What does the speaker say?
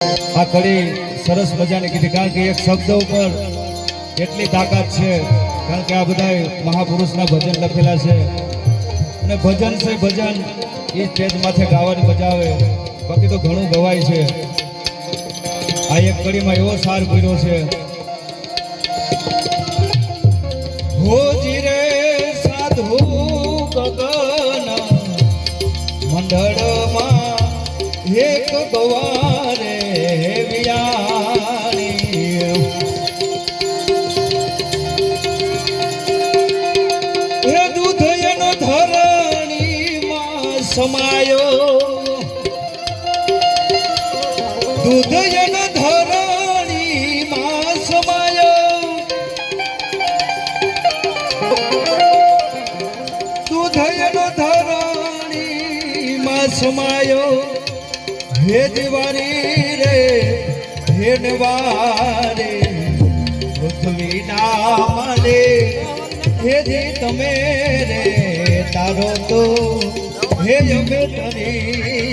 આ કડી સરસ મજાની કીધી, કારણ કે એક શબ્દ ઉપર એટલી તાકાત છે, કારણ કે આ બધા મહાપુરુષના ભજન લખેલા છે અને ભજન છે ભજન એ સ્ટેજ માથે ગાવાની મજા આવે, બાકી તો ઘણું ગવાય છે। આ એક કડીમાં એવો સાર પૂર્યો છે, હોજી રે સાધુ ગગન મંડળમાં એક ગવારે વિયાણી, હે દૂધ એનો ધરણીમાં સમાયો, દૂધ એનો ધરણીમાં સમાયો, દૂધ એનો ધરણીમાં સમાયો, હે દિવારી રે હે નવારે પૃથ્વી નામને, હે જે તમે રે તારો તો હે જમે તરી